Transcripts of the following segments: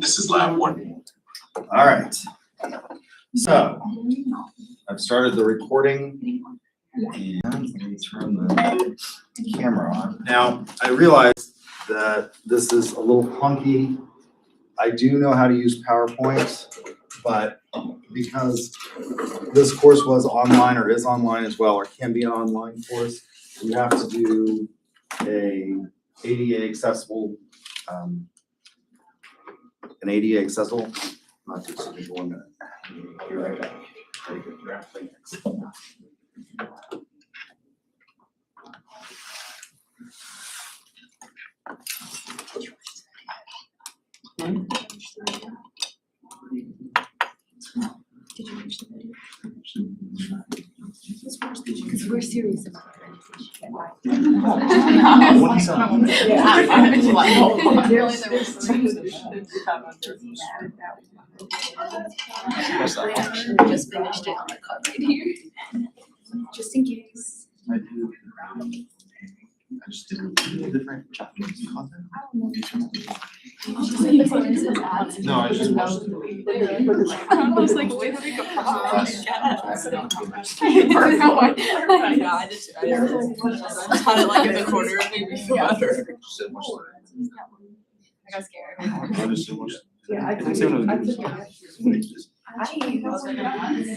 This is lab one. All right. So I've started the recording and let me turn the camera on. Now, I realize that this is a little clunky. I do know how to use PowerPoint, but because this course was online or is online as well, or can be an online course, you have to do an ADA accessible, not just give me 1 minute. Be right back. Very good. Thanks. Did you finish the video? Because we're serious about it. Just finished it on the cut right here. Just in case. I just did different chapters. No, I just watched it. I was like, wait, we could probably get it. I just had it like in the corner of me better. I got scared. Yeah, I It's even a-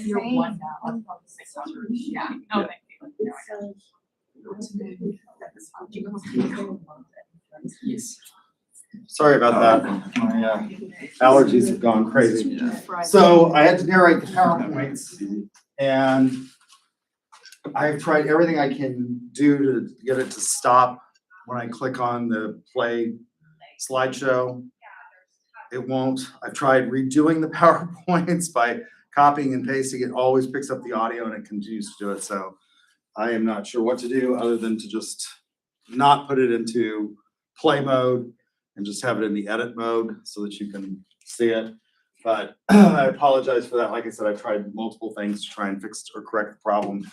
You're one now. Yeah. Oh, thank you. Sorry about that. My allergies have gone crazy. So I had to narrate the PowerPoints and I've tried everything I can do to get it to stop when I click on the play slideshow. It won't. I've tried redoing the PowerPoints by copying and pasting. It always picks up the audio and it continues to do it. So I am not sure what to do other than to just not put it into play mode and just have it in the edit mode so that you can see it. But I apologize for that. Like I said, I've tried multiple things to try and fix or correct the problem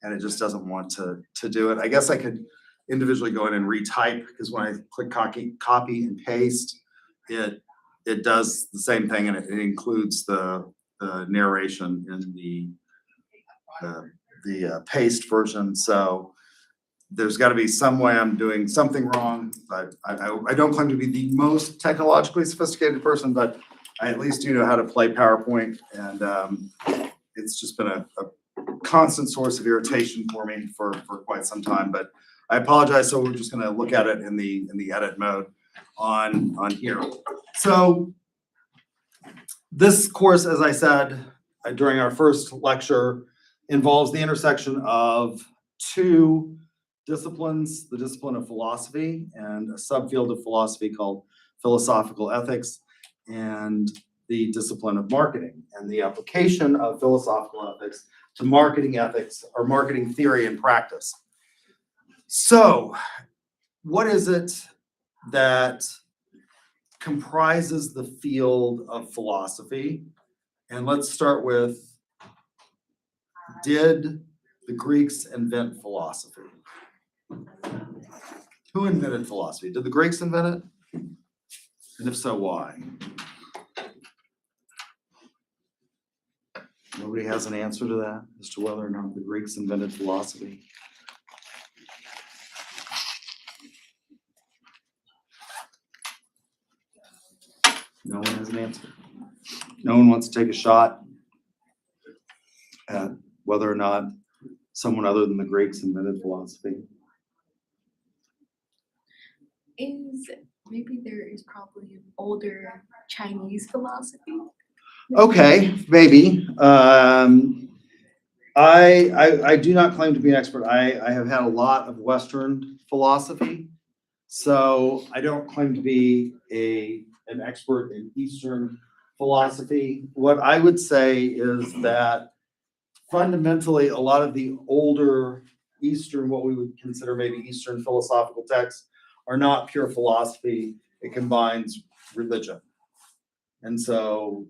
and it just doesn't want to do it. I guess I could individually go in and retype because when I click copy and paste, it does the same thing and it includes the narration in the paste version. So there's got to be some way I'm doing something wrong, but I don't claim to be the most technologically sophisticated person, but I at least do know how to play PowerPoint, and it's just been a constant source of irritation for me for quite some time. But I apologize. So we're just going to look at it in the edit mode on here. So this course, as I said during our first lecture, involves the intersection of two disciplines, the discipline of philosophy and a subfield of philosophy called philosophical ethics, and the discipline of marketing and the application of philosophical ethics to marketing ethics or marketing theory and practice. So what is it that comprises the field of philosophy? And let's start with, did the Greeks invent philosophy? Who invented philosophy? Did the Greeks invent it? And if so, why? Nobody has an answer to that as to whether or not the Greeks invented philosophy. No one has an answer. No one wants to take a shot at whether or not someone other than the Greeks invented philosophy. Maybe there is probably an older Chinese philosophy. Okay, maybe. I do not claim to be an expert. I have had a lot of Western philosophy, so I don't claim to be an expert in Eastern philosophy. What I would say is that fundamentally, a lot of the older Eastern, what we would consider maybe Eastern philosophical texts, are not pure philosophy. It combines religion. And so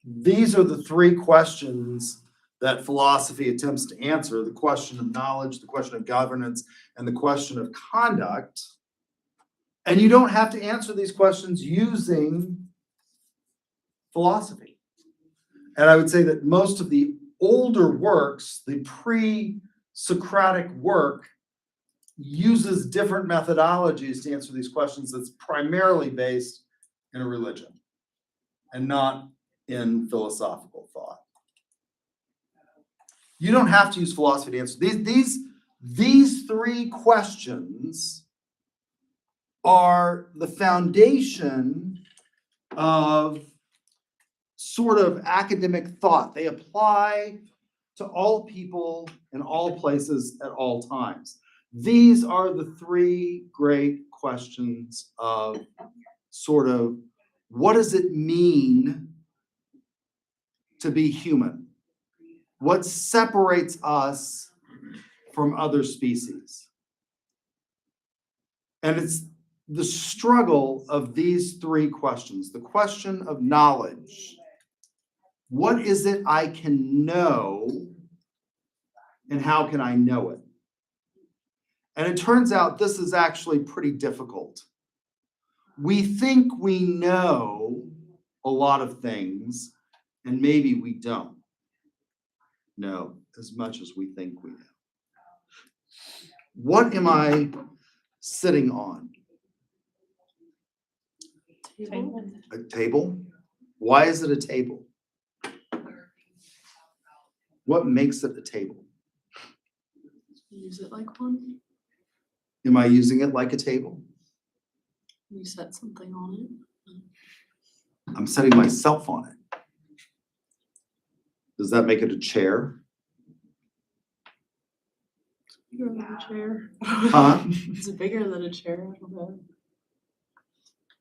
these are the three questions that philosophy attempts to answer: the question of knowledge, the question of governance, and the question of conduct. And you don't have to answer these questions using philosophy. And I would say that most of the older works, the pre-Socratic work, uses different methodologies to answer these questions that's primarily based in a religion and not in philosophical thought. You don't have to use philosophy to answer these three questions are the foundation of sort of academic thought. They apply to all people in all places at all times. These are the three great questions of sort of what does it mean to be human? What separates us from other species? And it's the struggle of these three questions. The question of knowledge. What is it I can know, and how can I know it? And it turns out this is actually pretty difficult. We think we know a lot of things, and maybe we don't know as much as we think we know. What am I sitting on? A table? Why is it a table? What makes it a table? Use it like one. Am I using it like a table? You set something on it. I'm setting myself on it. Does that make it a chair? Bigger than a chair. Huh? Is it bigger than a chair? I don't know.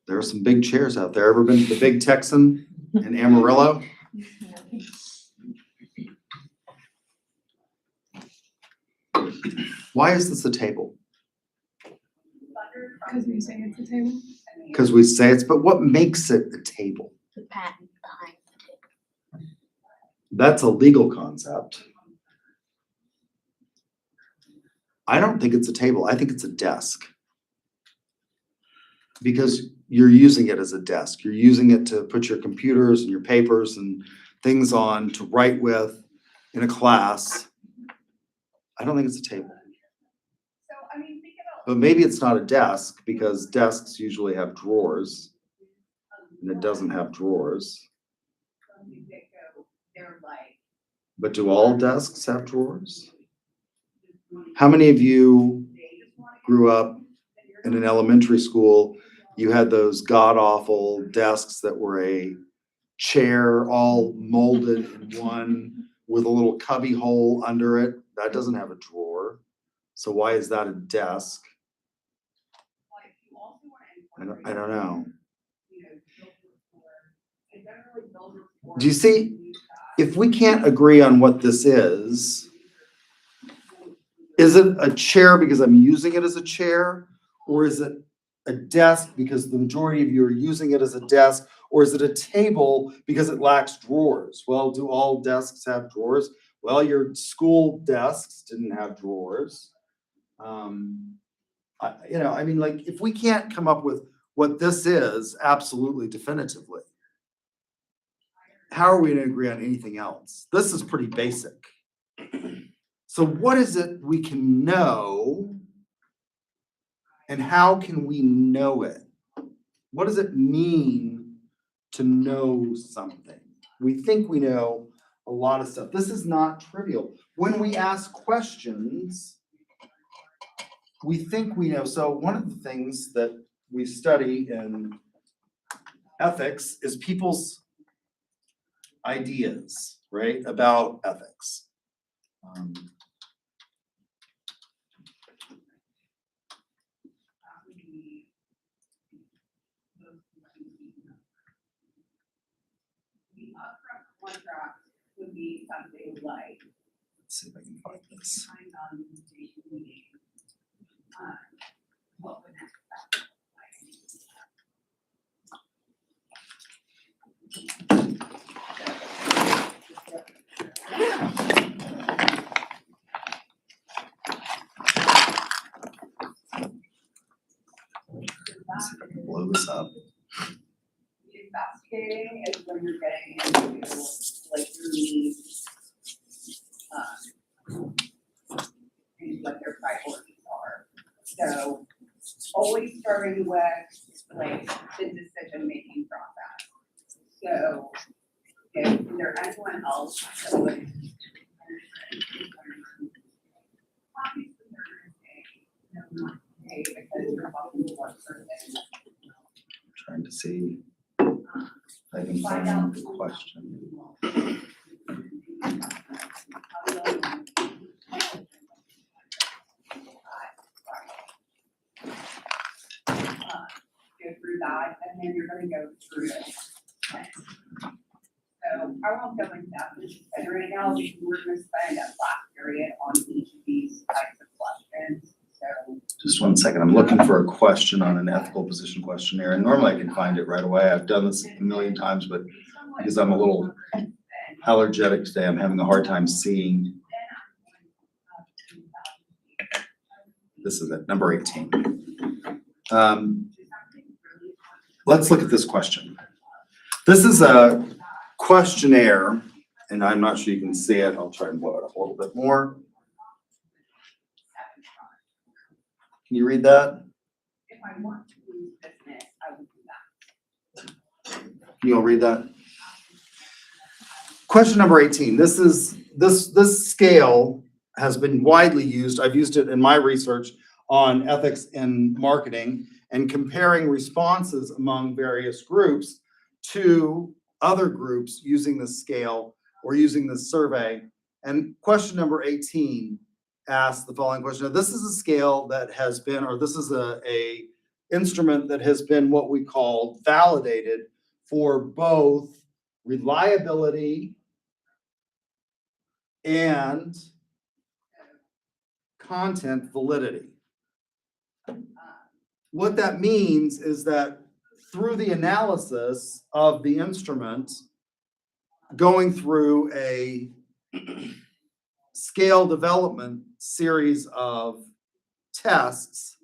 There are some big chairs out there. Ever been to the Big Texan in Amarillo? Why is this a table? Because we say it's a table. Because we say it's, but what makes it a table? The patent behind the table. That's a legal concept. I don't think it's a table. I think it's a desk. Because you're using it as a desk. You're using it to put your computers and your papers and things on to write with in a class. I don't think it's a table. But maybe it's not a desk because desks usually have drawers and it doesn't have drawers. But do all desks have drawers? How many of you grew up in an elementary school? You had those god-awful desks that were a chair all molded in one with a little cubby hole under it. That doesn't have a drawer. So why is that a desk? I don't know. Do you see, if we can't agree on what this is it a chair because I'm using it as a chair? Or is it a desk because the majority of you are using it as a desk? Or is it a table because it lacks drawers? Well, do all desks have drawers? Well, your school desks didn't have drawers. Like if we can't come up with what this is absolutely definitively, how are we going to agree on anything else? This is pretty basic. So what is it we can know, and how can we know it? What does it mean to know something? We think we know a lot of stuff. This is not trivial. When we ask questions, we think we know. So one of the things that we study in ethics is people's ideas, right, about ethics. Would be something like. Let's see if I can find this. What would Let's see if I can blow this up. investigating is when you're getting into like your needs. And what their priorities are. So always starting with like the decision-making process. So if there anyone else that would. Obviously they're gonna say, no, not today, because you're talking to one person. Trying to see if I can Find out. find the question. Go through that, and then you're gonna go through it. So I won't go into that and right now, we're gonna spend a class period on each of these types of questions, so. Just one second, I'm looking for a question on an ethical position questionnaire, and normally I can find it right away. I've done this a million times, but because I'm a little allergic today, I'm having a hard time seeing. This is it, number 18. Let's look at this question. This is a questionnaire, and I'm not sure you can see it. I'll try and blow it up a little bit more. Can you read that? If I want to lose business, I will do that. Can you all read that? Question number 18. This scale has been widely used. I've used it in my research on ethics in marketing and comparing responses among various groups to other groups using this scale or using this survey. And question number 18 asks the following question. Now, this is a scale that has been, or this is a instrument that has been what we call validated for both reliability and content validity. What that means is that through the analysis of the instrument, going through a scale development series of tests,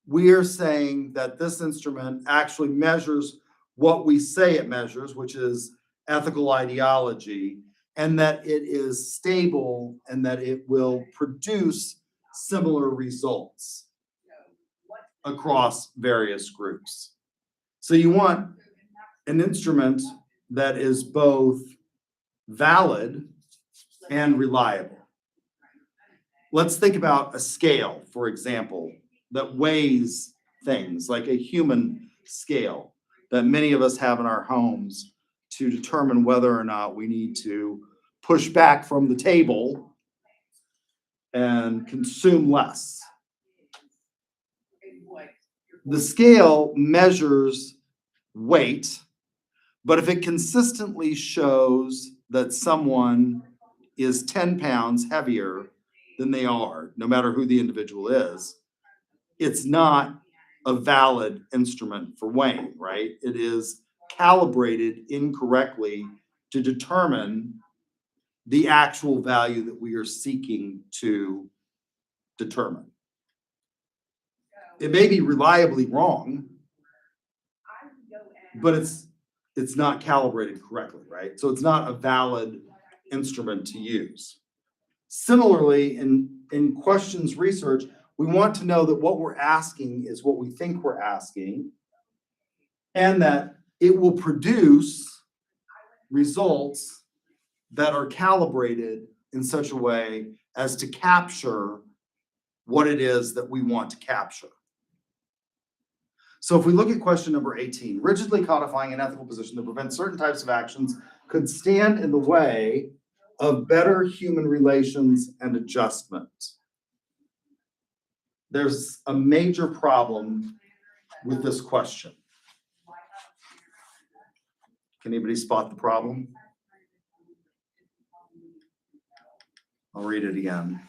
we are saying that this instrument actually measures what we say it measures, which is ethical ideology, and that it is stable and that it will produce similar results across various groups. So you want an instrument that is both valid and reliable. Let's think about a scale, for example, that weighs things like a human scale that many of us have in our homes to determine whether or not we need to push back from the table and consume less. The scale measures weight, but if it consistently shows that someone is 10 pounds heavier than they are, no matter who the individual is, it's not a valid instrument for weighing, right? It is calibrated incorrectly to determine the actual value that we are seeking to determine. It may be reliably wrong, but it's not calibrated correctly, right? So it's not a valid instrument to use. Similarly, in questions research, we want to know that what we're asking is what we think we're asking, and that it will produce results that are calibrated in such a way as to capture what it is that we want to capture. So if we look at question number 18, rigidly codifying an ethical position that prevents certain types of actions could stand in the way of better human relations and adjustment. There's a major problem with this question. Can anybody spot the problem? I'll read it again.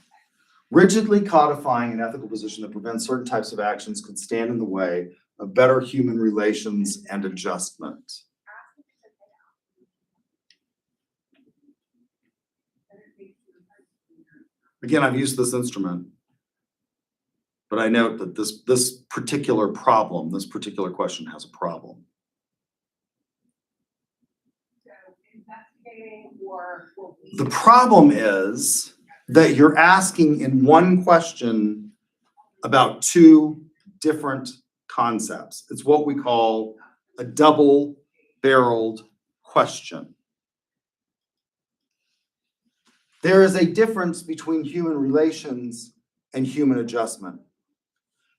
Rigidly codifying an ethical position that prevents certain types of actions could stand in the way of better human relations and adjustment. Again, I've used this instrument, but I note that this particular problem, this particular question has a problem. investigating or will we? The problem is that you're asking in one question about two different concepts. It's what we call a double-barreled question. There is a difference between human relations and human adjustment.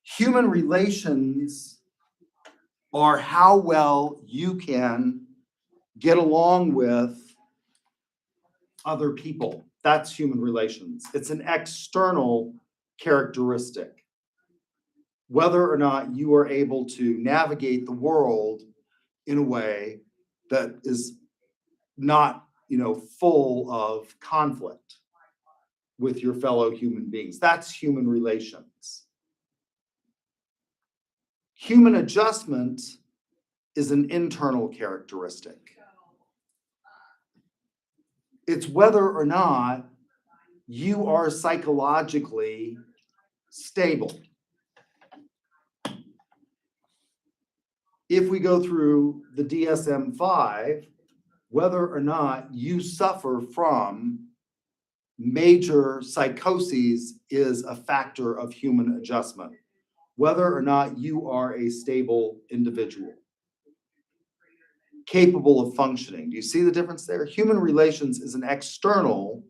Human relations are how well you can get along with other people. That's human relations. It's an external characteristic. Whether or not you are able to navigate the world in a way that is not, full of conflict with your fellow human beings. That's human relations. Human adjustment is an internal characteristic. It's whether or not you are psychologically stable. If we go through the DSM-5, whether or not you suffer from major psychoses is a factor of human adjustment. Whether or not you are a stable individual, capable of functioning. Do you see the difference there? Human relations is an external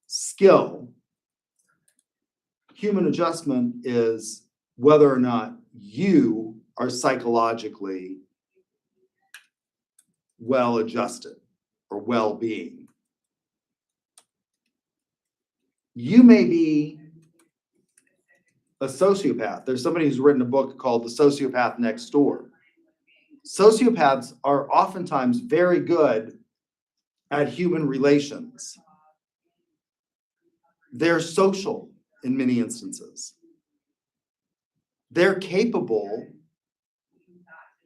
skill. Human adjustment is whether or not you are psychologically well-adjusted or well-being. You may be a sociopath. There's somebody who's written a book called The Sociopath Next Door. Sociopaths are oftentimes very good at human relations. They're social in many instances. They're capable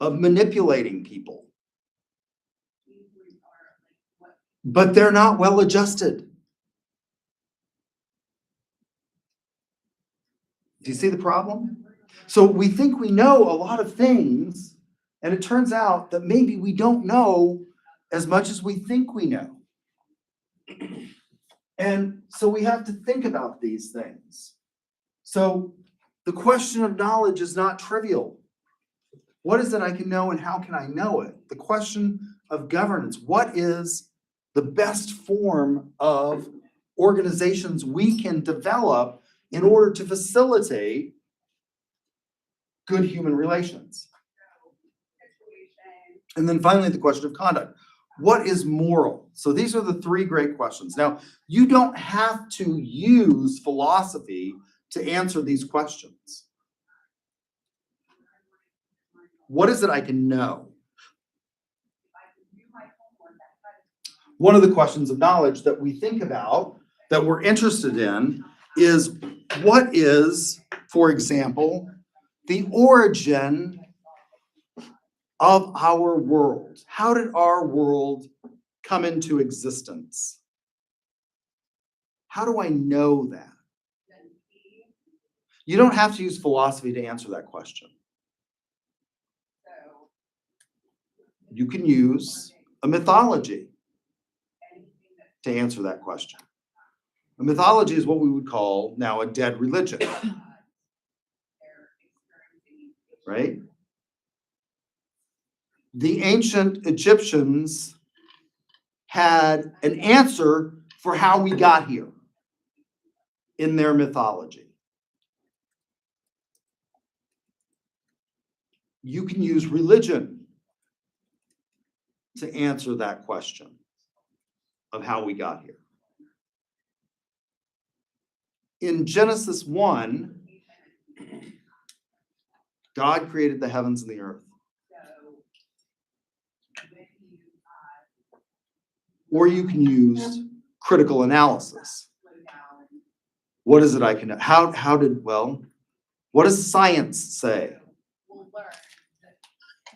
of manipulating people. But they're not well adjusted. Do you see the problem? So we think we know a lot of things, and it turns out that maybe we don't know as much as we think we know. And so we have to think about these things. So the question of knowledge is not trivial. What is it I can know and how can I know it? The question of governance, what is the best form of organizations we can develop in order to facilitate good human relations? And then finally, the question of conduct. What is moral? So these are the three great questions. Now, you don't have to use philosophy to answer these questions. What is it I can know? One of the questions of knowledge that we think about, that we're interested in, is what is, for example, the origin of our world? How did our world come into existence? How do I know that? You don't have to use philosophy to answer that question. You can use a mythology to answer that question. A mythology is what we would call now a dead religion, right? The ancient Egyptians had an answer for how we got here in their mythology. You can use religion to answer that question of how we got here. In Genesis 1, God created the heavens and the earth. Or you can use critical analysis. What is it I can know? What does science say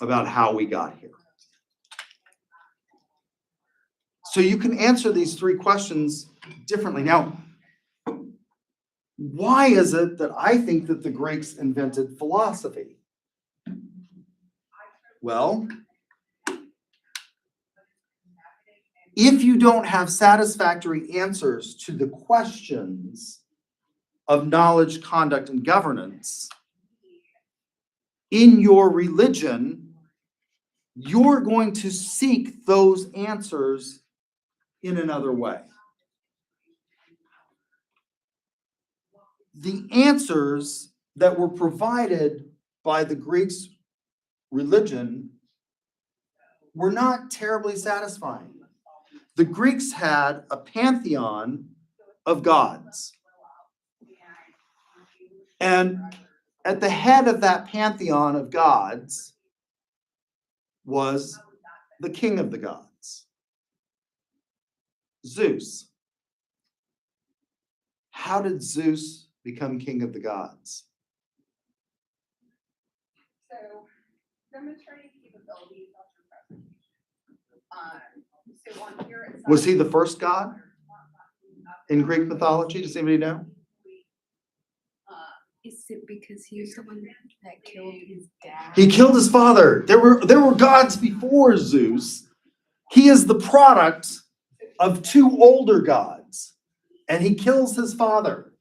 about how we got here? So you can answer these three questions differently. Now, why is it that I think that the Greeks invented philosophy? Well, If you don't have satisfactory answers to the questions of knowledge, conduct, and governance in your religion, you're going to seek those answers in another way. The answers that were provided by the Greeks' religion were not terribly satisfying. The Greeks had a pantheon of gods. And at the head of that pantheon of gods was the king of the gods, Zeus. How did Zeus become king of the gods? So demonstrating capabilities of your presentation. So on here it Was says- he the first god in Greek mythology? Does anybody know? Is it because he was the one that killed his dad? He killed his father. There were gods before Zeus. He is the product of two older gods, and he kills his father.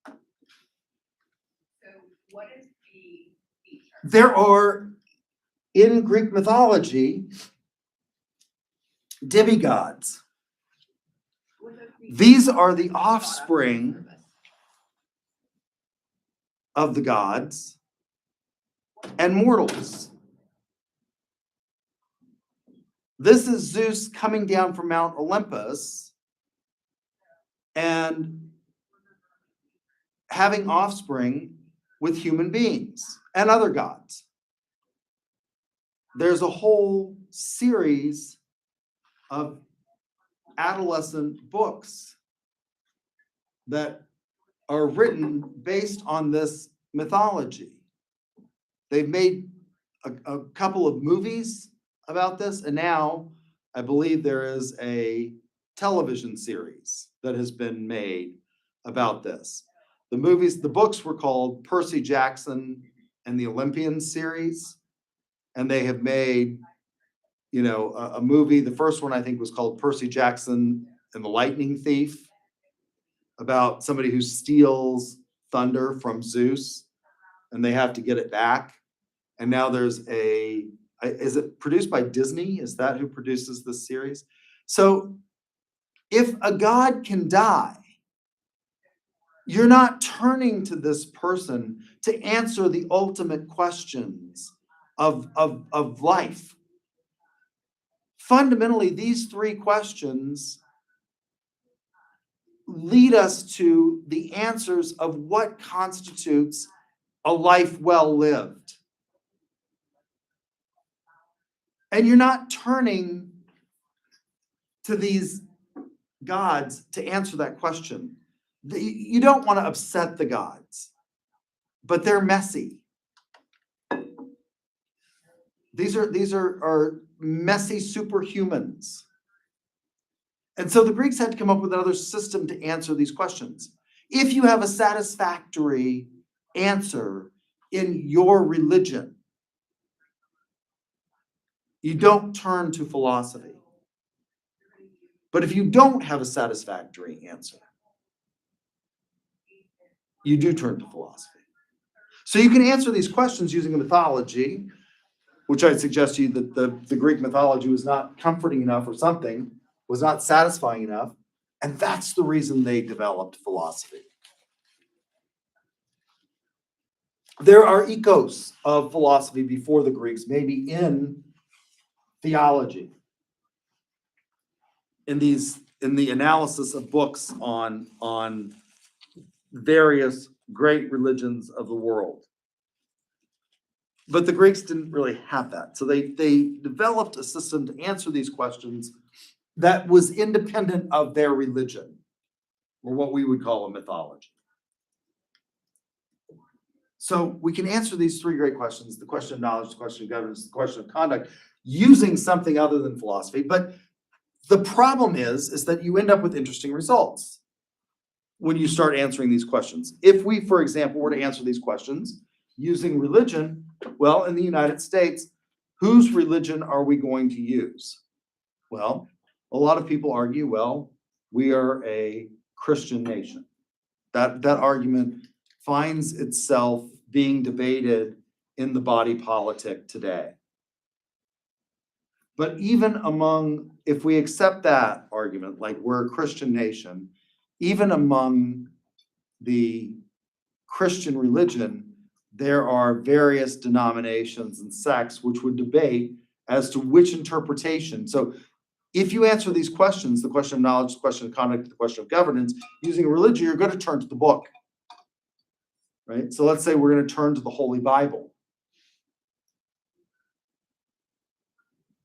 So what is the feature? There are, in Greek mythology, demigods. What is the- These are the offspring of the gods and mortals. This is Zeus coming down from Mount Olympus and having offspring with human beings and other gods. There's a whole series of adolescent books that are written based on this mythology. They've made a couple of movies about this, and now I believe there is a television series that has been made about this. The books were called Percy Jackson and the Olympian series, and they have made, a movie. The first one I think was called Percy Jackson and the Lightning Thief, about somebody who steals thunder from Zeus and they have to get it back. And now there's is it produced by Disney? Is that who produces this series? So if a god can die, you're not turning to this person to answer the ultimate questions of life. Fundamentally, these three questions lead us to the answers of what constitutes a life well lived. And you're not turning to these gods to answer that question. You don't want to upset the gods, but they're messy. These are messy superhumans. And so the Greeks had to come up with another system to answer these questions. If you have a satisfactory answer in your religion, you don't turn to philosophy. But if you don't have a satisfactory answer, you do turn to philosophy. So you can answer these questions using a mythology, which I'd suggest to you that the Greek mythology was not comforting enough or something, was not satisfying enough. And that's the reason they developed philosophy. There are echoes of philosophy before the Greeks, maybe in theology, in the analysis of books on various great religions of the world. But the Greeks didn't really have that. So they developed a system to answer these questions that was independent of their religion, or what we would call a mythology. So we can answer these three great questions: the question of knowledge, the question of governance, the question of conduct, using something other than philosophy. But the problem is that you end up with interesting results when you start answering these questions. If we, for example, were to answer these questions using religion, well, in the United States, whose religion are we going to use? Well, a lot of people argue, well, we are a Christian nation. That argument finds itself being debated in the body politic today. But even among, if we accept that argument, like we're a Christian nation, even among the Christian religion, there are various denominations and sects which would debate as to which interpretation. So if you answer these questions, the question of knowledge, the question of conduct, the question of governance, using religion, you're going to turn to the book, right? So let's say we're going to turn to the Holy Bible.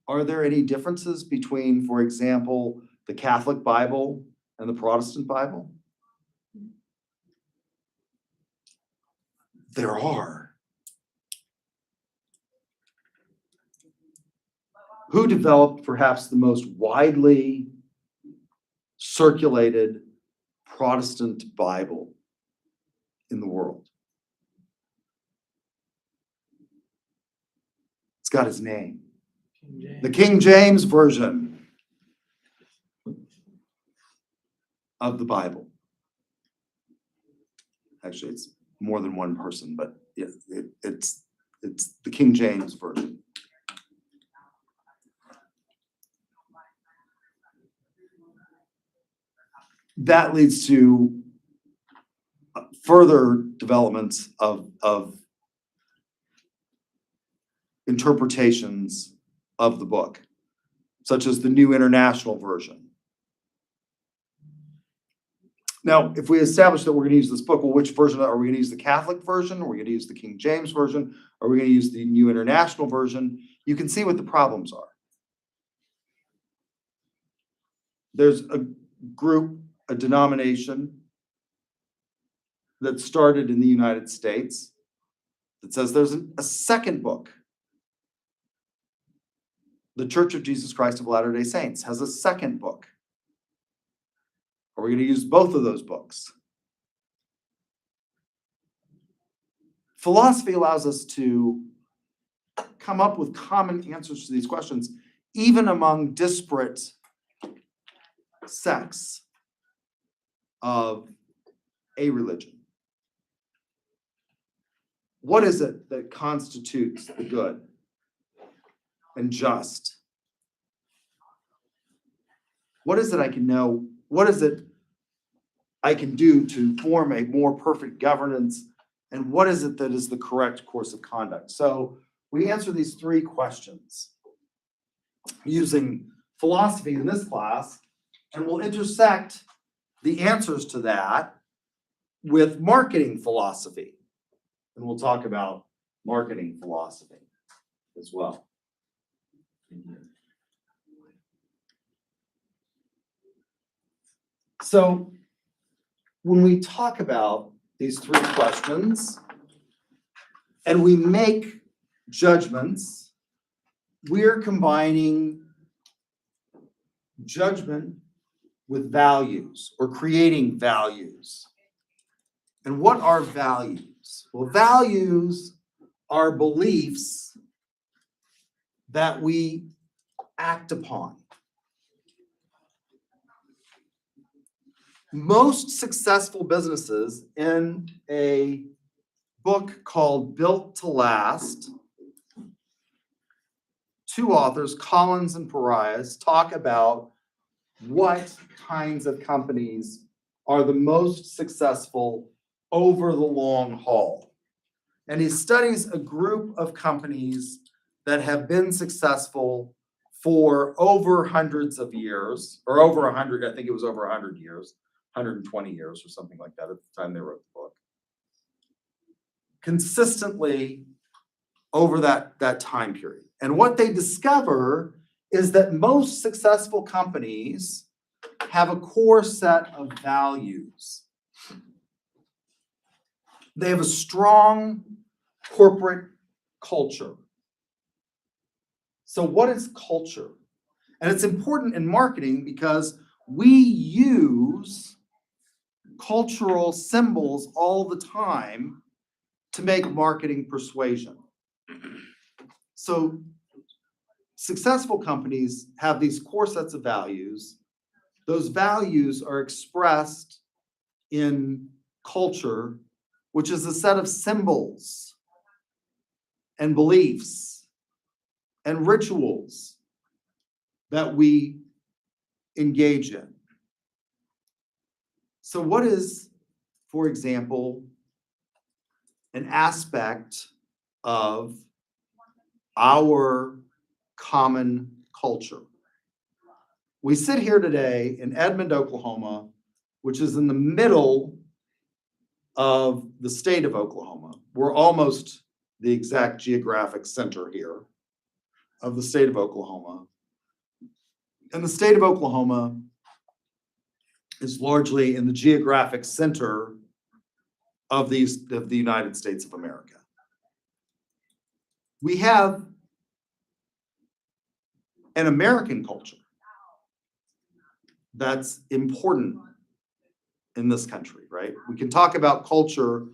Are there any differences between, for example, the Catholic Bible and the Protestant Bible? There are. Who developed perhaps the most widely circulated Protestant Bible in the world? It's got his name. The King James Version of the Bible. Actually, it's more than one person, but yeah, it's the King James Version. That leads to further developments of interpretations of the book, such as the New International Version. Now, if we establish that we're going to use this book, well, which version are we going to use? The Catholic version? Are we going to use the King James Version? Are we going to use the New International Version? You can see what the problems are. There's a group, a denomination that started in the United States that says there's a second book. The Church of Jesus Christ of Latter-day Saints has a second book. Are we going to use both of those books? Philosophy allows us to come up with common answers to these questions, even among disparate sects of a religion. What is it that constitutes the good and just? What is it I can know? What is it I can do to form a more perfect governance? And what is it that is the correct course of conduct? So we answer these three questions using philosophy in this class, and we'll intersect the answers to that with marketing philosophy. And we'll talk about marketing philosophy as well. So when we talk about these three questions and we make judgments, we're combining judgment with values or creating values. And what are values? Well, values are beliefs that we act upon. Most successful businesses, in a book called Built to Last, two authors, Collins and Parias, talk about what kinds of companies are the most successful over the long haul. And he studies a group of companies that have been successful for over hundreds of years, or over 100, I think it was over 100 years. 120 years or something like that at the time they wrote the book. Consistently over that time period. And what they discover is that most successful companies have a core set of values. They have a strong corporate culture. So what is culture? And it's important in marketing because we use cultural symbols all the time to make marketing persuasion. So successful companies have these core sets of values. Those values are expressed in culture, which is a set of symbols and beliefs and rituals that we engage in. So what is, for example, an aspect of our common culture? We sit here today in Edmond, Oklahoma, which is in the middle of the state of Oklahoma. We're almost the exact geographic center here of the state of Oklahoma. And the state of Oklahoma is largely in the geographic center of the United States of America. We have an American culture that's important in this country, right? We can talk about culture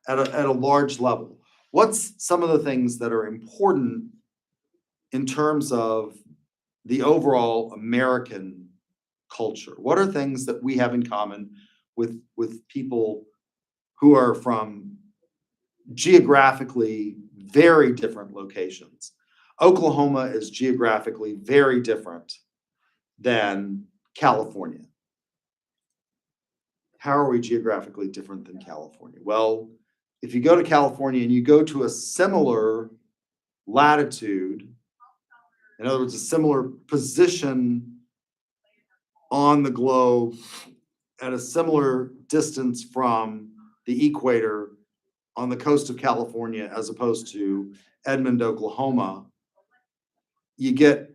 at a large level. What's some of the things that are important in terms of the overall American culture? What are things that we have in common with people who are from geographically very different locations? Oklahoma is geographically very different than California. How are we geographically different than California? Well, if you go to California and you go to a similar latitude, in other words, a similar position on the globe at a similar distance from the equator on the coast of California as opposed to Edmond, Oklahoma, you get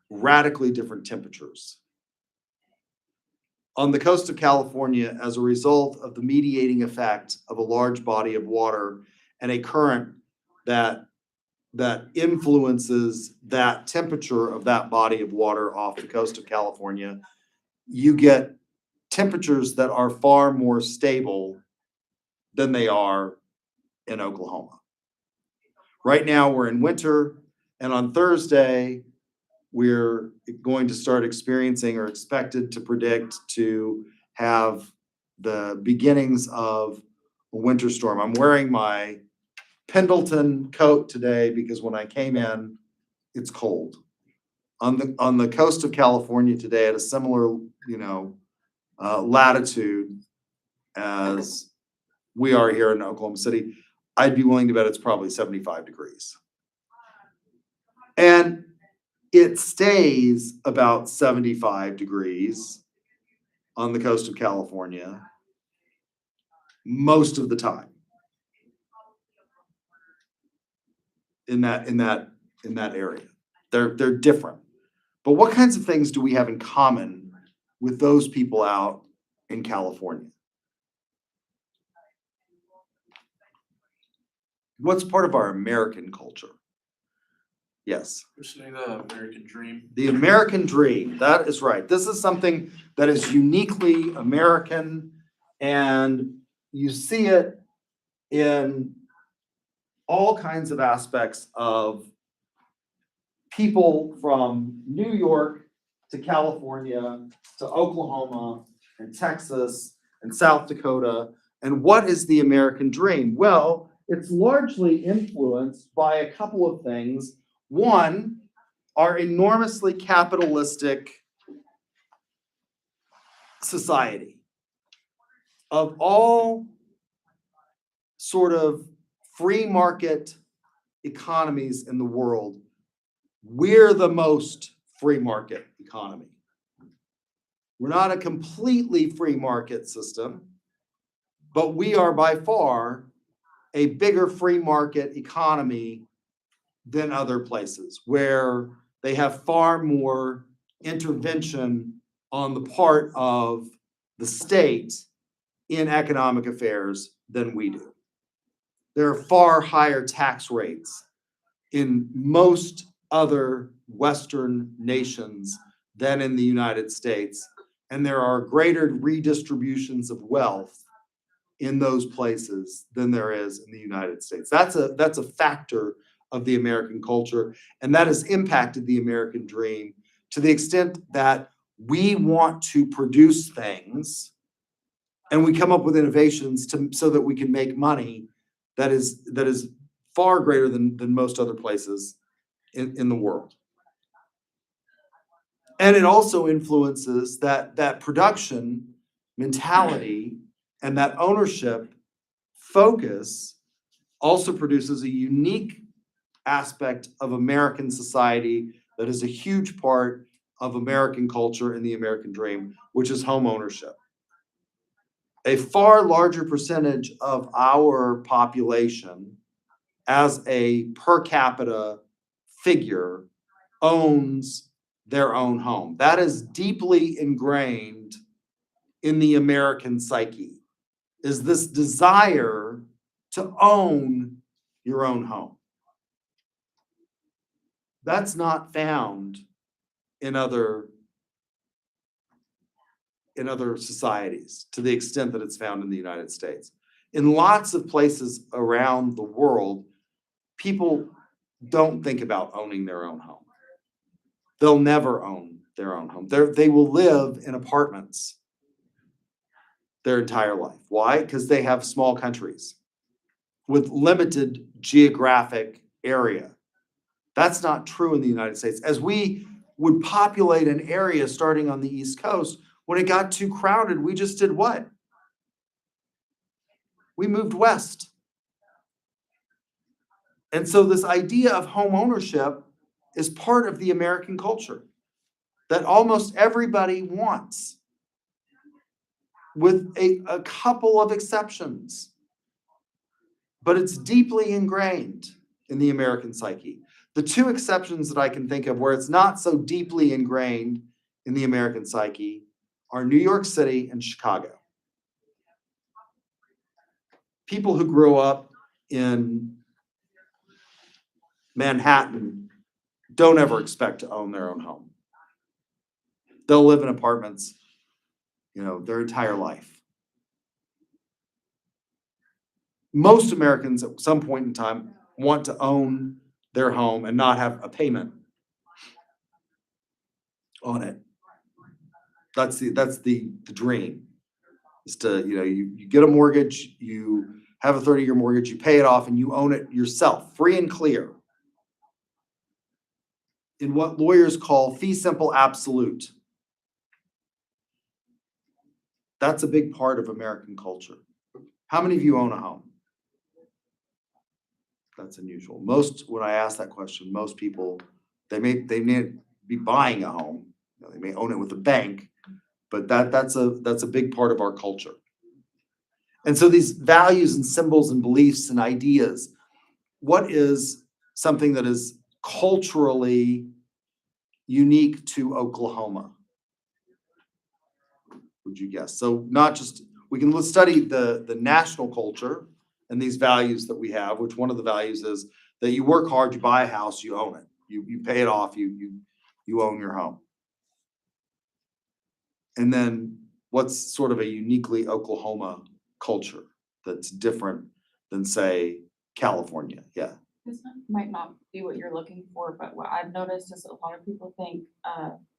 radically different temperatures. On the coast of California, as a result of the mediating effect of a large body of water and a current that influences that temperature of that body of water off the coast of California, you get temperatures that are far more stable than they are in Oklahoma. Right now, we're in winter, and on Thursday, we're going to start experiencing or expected to predict to have the beginnings of a winter storm. I'm wearing my Pendleton coat today because when I came in, it's cold. On the coast of California today at a similar, latitude as we are here in Oklahoma City, I'd be willing to bet it's probably 75 degrees. And it stays about 75 degrees on the coast of California most of the time in that area. They're different. But what kinds of things do we have in common with those people out in California? What's part of our American culture? Yes. Pursuing the American dream. The American dream, that is right. This is something that is uniquely American, and you see it in all kinds of aspects of people from New York to California to Oklahoma and Texas and South Dakota. And what is the American dream? Well, it's largely influenced by a couple of things. One, our enormously capitalistic society. Of all sort of free market economies in the world, we're the most free market economy. We're not a completely free market system, but we are by far a bigger free market economy than other places where they have far more intervention on the part of the state in economic affairs than we do. There are far higher tax rates in most other Western nations than in the United States, and there are greater redistributions of wealth in those places than there is in the United States. That's a factor of the American culture. And that has impacted the American dream to the extent that we want to produce things and we come up with innovations so that we can make money that is far greater than most other places in the world. And it also influences that production mentality and that ownership focus also produces a unique aspect of American society that is a huge part of American culture and the American dream, which is home ownership. A far larger percentage of our population as a per capita figure owns their own home. That is deeply ingrained in the American psyche, is this desire to own your own home. That's not found in other societies to the extent that it's found in the United States. In lots of places around the world, people don't think about owning their own home. They'll never own their own home. They will live in apartments their entire life. Why? Because they have small countries with limited geographic area. That's not true in the United States. As we would populate an area starting on the East Coast, when it got too crowded, we just did what? We moved west. And so this idea of home ownership is part of the American culture that almost everybody wants, with a couple of exceptions. But it's deeply ingrained in the American psyche. The two exceptions that I can think of where it's not so deeply ingrained in the American psyche are New York City and Chicago. People who grew up in Manhattan don't ever expect to own their own home. They'll live in apartments, their entire life. Most Americans at some point in time want to own their home and not have a payment on it. That's the dream, is to, you get a mortgage, you have a 30-year mortgage, you pay it off, and you own it yourself, free and clear, in what lawyers call fee simple absolute. That's a big part of American culture. How many of you own a home? That's unusual. When I ask that question, most people, they may be buying a home. They may own it with a bank, but that's a big part of our culture. And so these values and symbols and beliefs and ideas, what is something that is culturally unique to Oklahoma? Would you guess? So not just, let's study the national culture and these values that we have, which one of the values is that you work hard, you buy a house, you own it. You pay it off, you own your home. And then what's sort of a uniquely Oklahoma culture that's different than, say, California? Yeah. This might not be what you're looking for, but what I've noticed is a lot of people think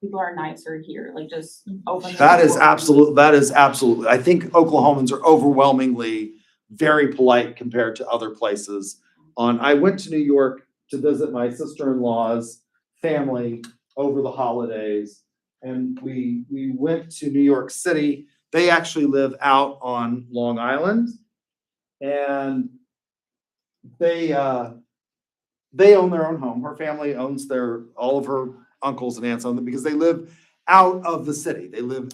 people are nicer here, like just open. That is absolute. I think Oklahomans are overwhelmingly very polite compared to other places. I went to New York to visit my sister-in-law's family over the holidays, and we went to New York City. They actually live out on Long Island, and they own their own home. Her family owns all of her uncles and aunts own them because they live out of the city. They live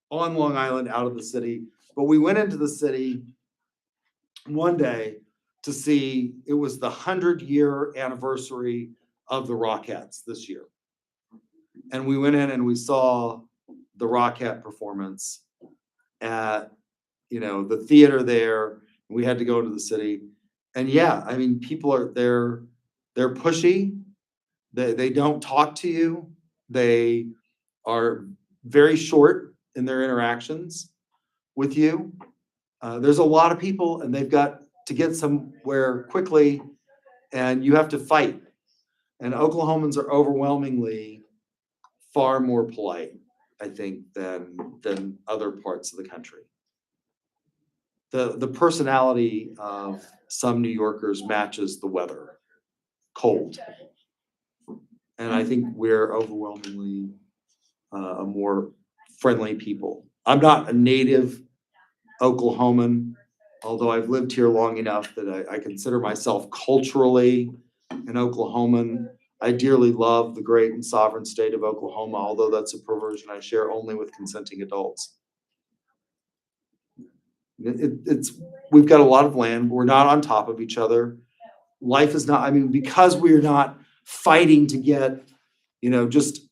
on Long Island, out of the city. But we went into the city one day to see, it was the 100-year anniversary of the Rockettes this year. And we went in and we saw the Rockette performance at, the theater there. We had to go into the city. And yeah, I mean, people they're pushy. They don't talk to you. They are very short in their interactions with you. There's a lot of people, and they've got to get somewhere quickly. And you have to fight. And Oklahomans are overwhelmingly far more polite, I think, than other parts of the country. The personality of some New Yorkers matches the weather, cold. And I think we're overwhelmingly a more friendly people. I'm not a native Oklahoman, although I've lived here long enough that I consider myself culturally an Oklahoman. I dearly love the great and sovereign state of Oklahoma, although that's a perversion I share only with consenting adults. We've got a lot of land. We're not on top of each other. Life is not, I mean, because we're not fighting to get, just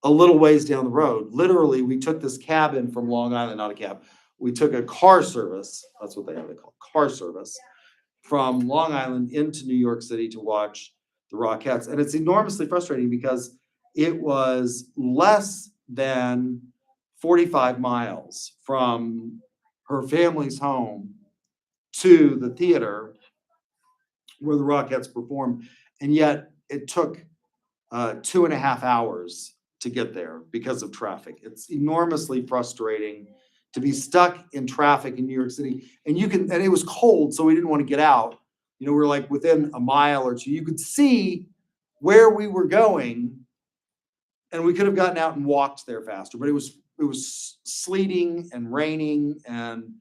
a little ways down the road. Literally, we took this cabin from Long Island, not a cab. We took a car service, that's what they call car service, from Long Island into New York City to watch the Rockettes. And it's enormously frustrating because it was less than 45 miles from her family's home to the theater where the Rockettes performed. And yet it took 2.5 hours to get there because of traffic. It's enormously frustrating to be stuck in traffic in New York City. And it was cold, so we didn't want to get out. We were like within a mile or two. You could see where we were going, and we could have gotten out and walked there faster, but it was sleeting and raining and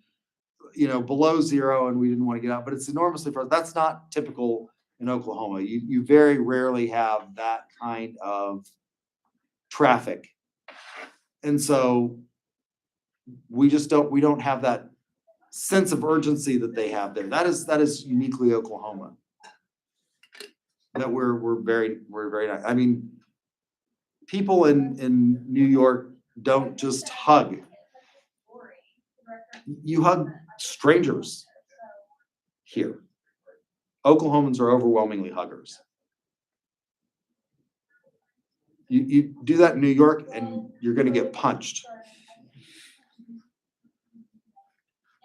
below zero, and we didn't want to get out. But it's enormously frustrating. That's not typical in Oklahoma. You very rarely have that kind of traffic. And so we don't have that sense of urgency that they have there. That is uniquely Oklahoma. That we're very nice. I mean, people in New York don't just hug. You hug strangers here. Oklahomans are overwhelmingly huggers. You do that in New York and you're going to get punched.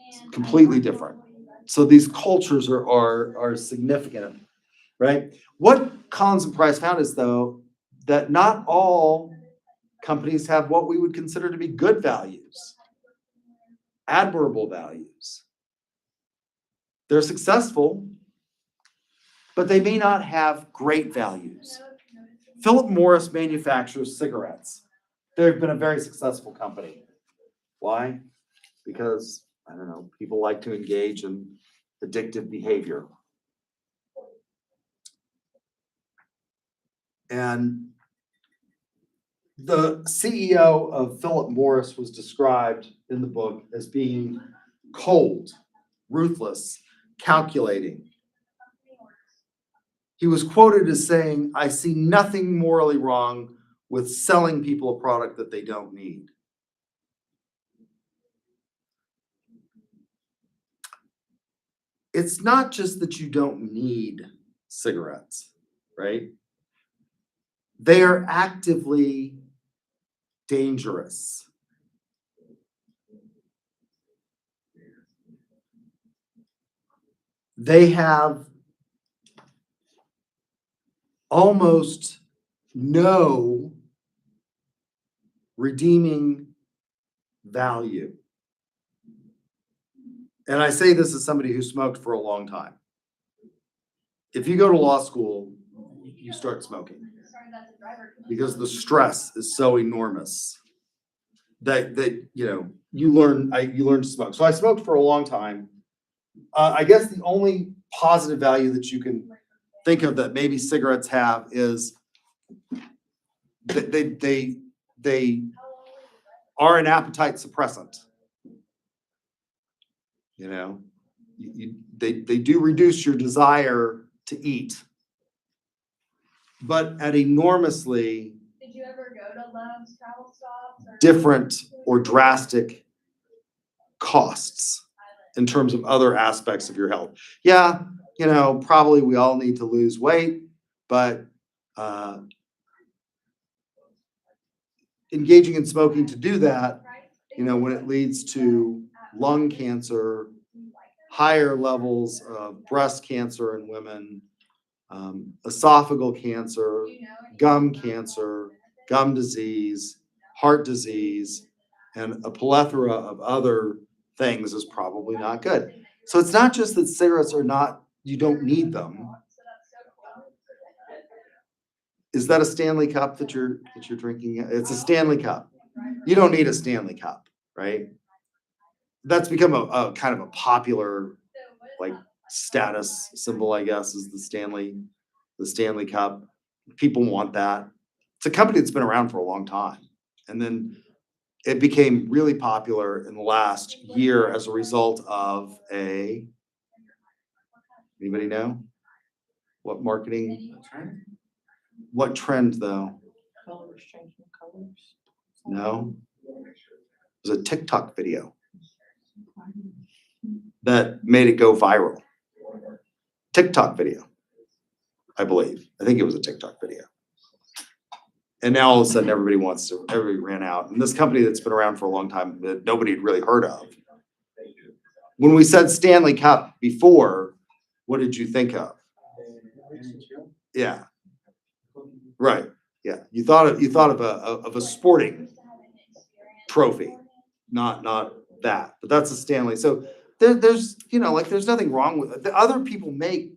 It's completely different. So these cultures are significant, right? What Collins and Price found is, though, that not all companies have what we would consider to be good values, admirable values. They're successful, but they may not have great values. Philip Morris manufactures cigarettes. They've been a very successful company. Why? Because, I don't know, people like to engage in addictive behavior. And the CEO of Philip Morris was described in the book as being cold, ruthless, calculating. He was quoted as saying, "I see nothing morally wrong with selling people a product that they don't need." It's not just that you don't need cigarettes, right? They are actively dangerous. They have almost no redeeming value. And I say this as somebody who smoked for a long time. If you go to law school, you start smoking because the stress is so enormous that you learn to smoke. So I smoked for a long time. I guess the only positive value that you can think of that maybe cigarettes have is that they are an appetite suppressant. They do reduce your desire to eat, but at enormously Did you ever go to Love's Travel Stops? Different or drastic costs in terms of other aspects of your health. Yeah, probably we all need to lose weight, but engaging in smoking to do that, when it leads to lung cancer, higher levels of breast cancer in women, esophageal cancer, gum cancer, gum disease, heart disease, and a plethora of other things is probably not good. So it's not just that cigarettes are not, you don't need them. Is that a Stanley Cup that you're drinking? It's a Stanley Cup. You don't need a Stanley Cup, right? That's become a kind of a popular like status symbol, I guess, is the Stanley Cup. People want that. It's a company that's been around for a long time. And then it became really popular in the last year as a result of anybody know? What marketing, what trend though? Colors, changing colors. No? It was a TikTok video that made it go viral. TikTok video, I believe. I think it was a TikTok video. And now all of a sudden everybody ran out. And this company that's been around for a long time that nobody had really heard of. When we said Stanley Cup before, what did you think of? Yeah. Right. Yeah. You thought of a sporting trophy, not that, but that's a Stanley. So there's, like there's nothing wrong with it. The other people make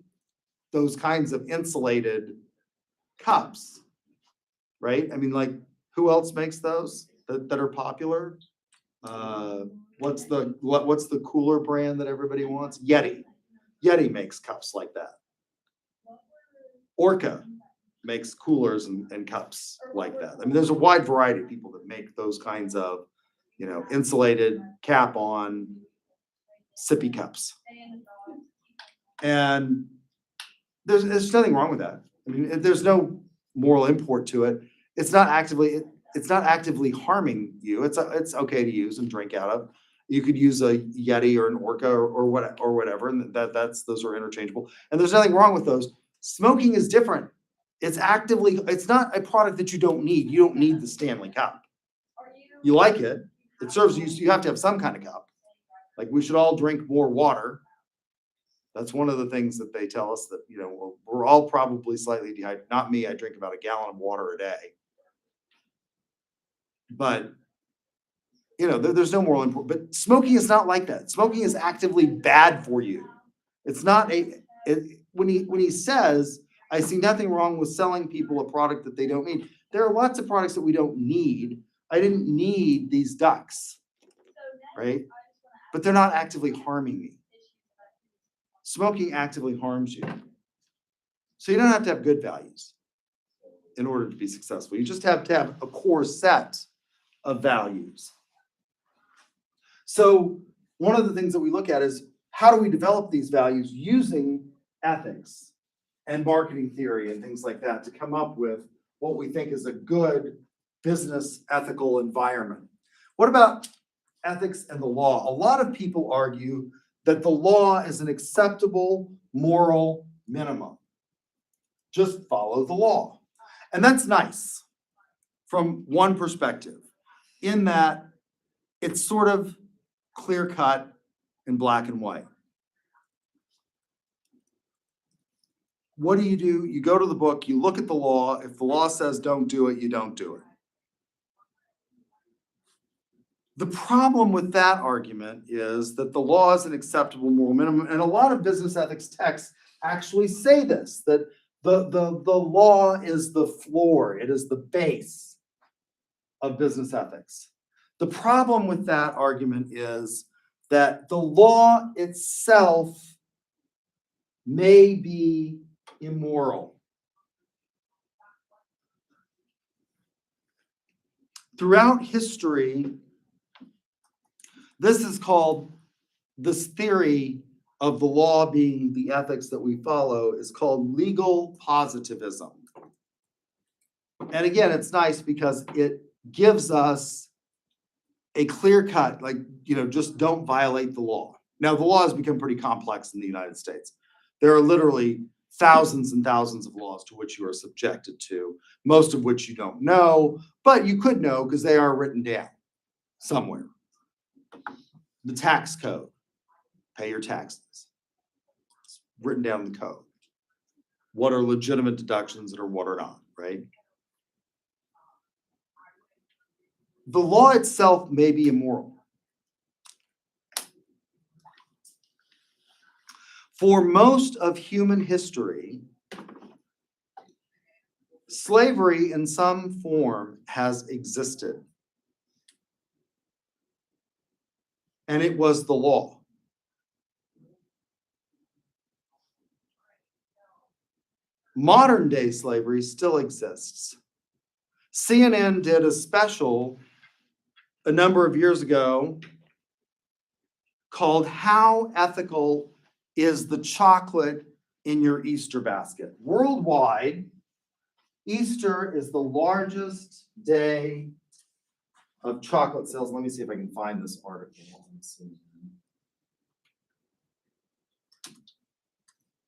those kinds of insulated cups, right? I mean, like who else makes those that are popular? What's the cooler brand that everybody wants? Yeti. Yeti makes cups like that. Orca makes coolers and cups like that. I mean, there's a wide variety of people that make those kinds of, insulated cap on sippy cups. And there's nothing wrong with that. I mean, there's no moral import to it. It's not actively harming you. It's okay to use and drink out of. You could use a Yeti or an Orca or whatever, and those are interchangeable. And there's nothing wrong with those. Smoking is different. It's not a product that you don't need. You don't need the Stanley Cup. You like it. It serves you. So you have to have some kind of cup. Like we should all drink more water. That's one of the things that they tell us that, we're all probably slightly dehydrated. Not me. I drink about a gallon of water a day. But, there's no moral import. But smoking is not like that. Smoking is actively bad for you. It's not when he says, I see nothing wrong with selling people a product that they don't need. There are lots of products that we don't need. I didn't need these ducks, right? But they're not actively harming me. Smoking actively harms you. So you don't have to have good values in order to be successful. You just have to have a core set of values. So one of the things that we look at is how do we develop these values using ethics and marketing theory and things like that to come up with what we think is a good business ethical environment. What about ethics and the law? A lot of people argue that the law is an acceptable moral minimum. Just follow the law. And that's nice from one perspective, in that it's sort of clear cut in black and white. What do? You go to the book, you look at the law. If the law says don't do it, you don't do it. The problem with that argument is that the law is an acceptable moral minimum, and a lot of business ethics texts actually say this, that the law is the floor, it is the base of business ethics. The problem with that argument is that the law itself may be immoral. Throughout history, this theory of the law being the ethics that we follow is called legal positivism. And again, it's nice because it gives us a clear cut, just don't violate the law. Now, the law has become pretty complex in the United States. There are literally thousands and thousands of laws to which you are subjected to, most of which you don't know, but you could know because they are written down somewhere. The tax code, pay your taxes. It's written down in the code. what are legitimate deductions and what are not, right? The law itself may be immoral. For most of human history, slavery in some form has existed. And it was the law. Modern day slavery still exists. CNN did a special a number of years ago called How Ethical is the Chocolate in Your Easter Basket? Worldwide, Easter is the largest day of chocolate sales. Let me see if I can find this article. Let's see.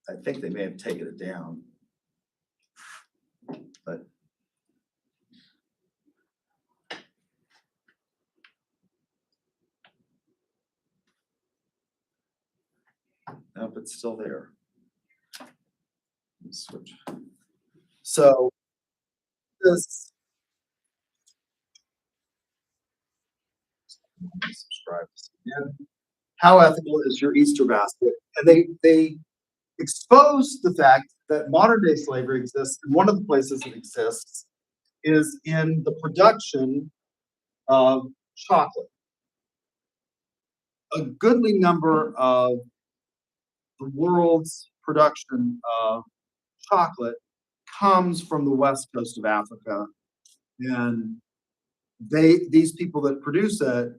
I think they may have taken it down. But nope, it's still there. Let's switch. So this subscribe. Yeah. How ethical is your Easter basket? And they expose the fact that modern day slavery exists, and one of the places it exists is in the production of chocolate. A goodly number of the world's production of chocolate comes from the west coast of Africa, and these people that produce it,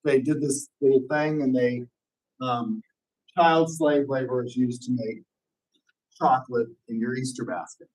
they did this little thing, and they child slave labor is used to make chocolate in your Easter basket.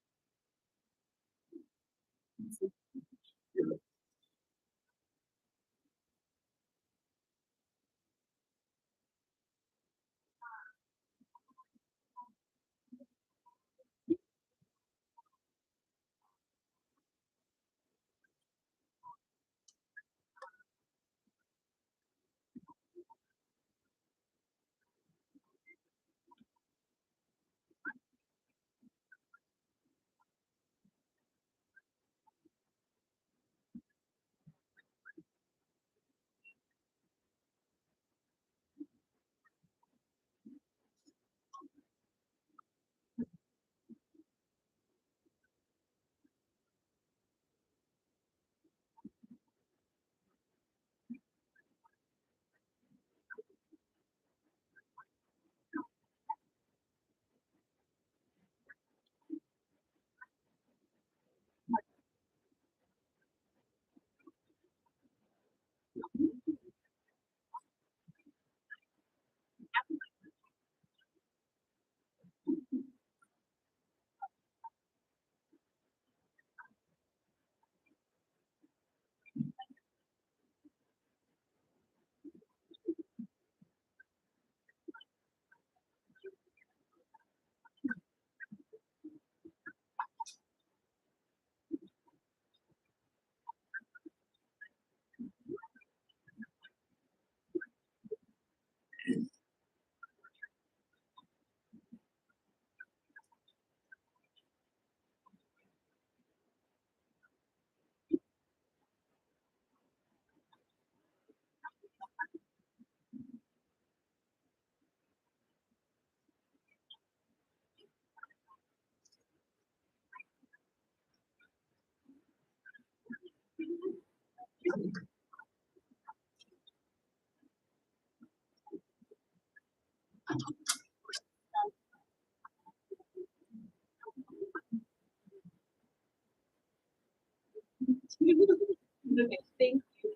Okay, thank you.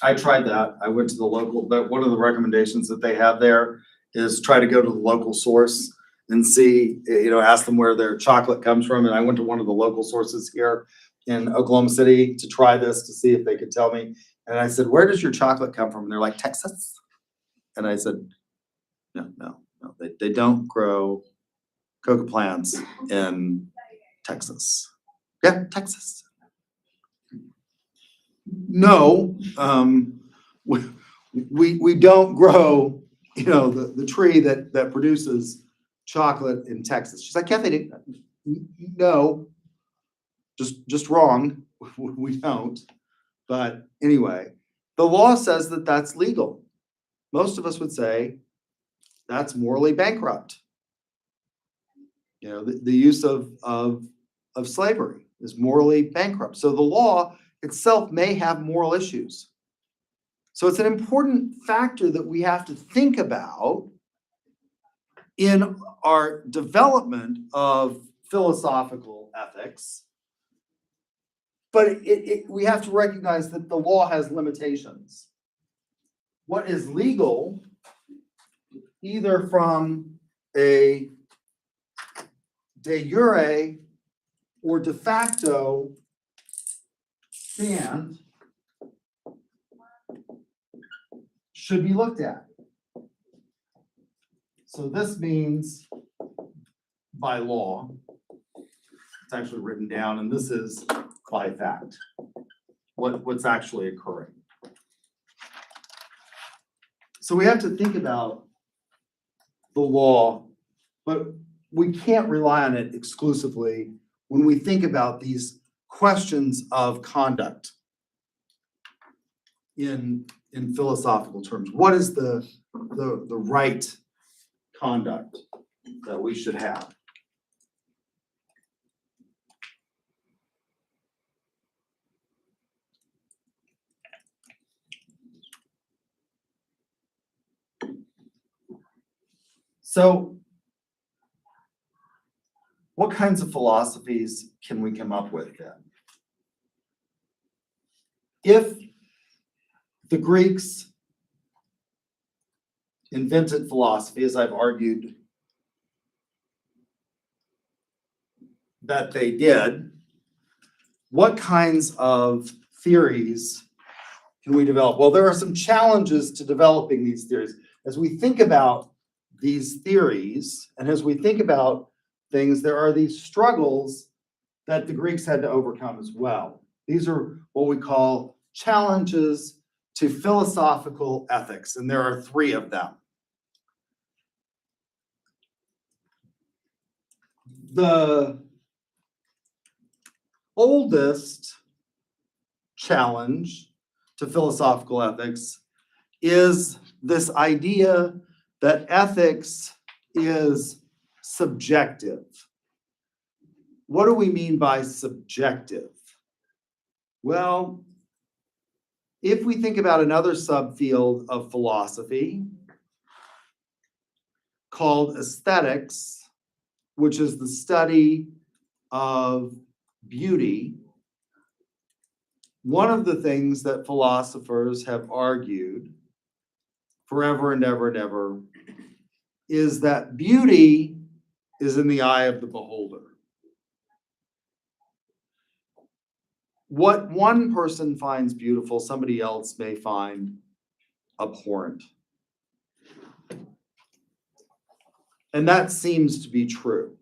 I tried that. I went to the local, but one of the recommendations that they have there is try to go to the local source. and see, ask them where their chocolate comes from. And I went to one of the local sources here in Oklahoma City to try this to see if they could tell me. And I said, where does your chocolate come from? And they're like, Texas. And I said, no, they don't grow coca plants in Texas. Yeah, Texas. No, we don't grow, the tree that produces chocolate in Texas. She's like, Kathy, no, just wrong. We don't. But anyway, the law says that that's legal. Most of us would say that's morally bankrupt. The use of slavery is morally bankrupt. So the law itself may have moral issues. So it's an important factor that we have to think about in our development of philosophical ethics. But we have to recognize that the law has limitations. What is legal, either from a de jure or de facto stand, should be looked at. So this means by law. It's actually written down, and this is by fact. What's actually occurring. So we have to think about the law, but we can't rely on it exclusively when we think about these questions of conduct in philosophical terms. What is the right conduct that we should have? So, what kinds of philosophies can we come up with then? If the Greeks invented philosophy, as I've argued that they did, what kinds of theories can we develop? Well, there are some challenges to developing these theories. As we think about these theories, and as we think about things, there are these struggles that the Greeks had to overcome as well. These are what we call challenges to philosophical ethics, and there are 3 of them. The oldest challenge to philosophical ethics is this idea that ethics is subjective. What do we mean by subjective? Well, if we think about another subfield of philosophy called aesthetics, which is the study of beauty, one of the things that philosophers have argued forever and ever and ever is that beauty is in the eye of the beholder. What one person finds beautiful, somebody else may find abhorrent. And that seems to be true.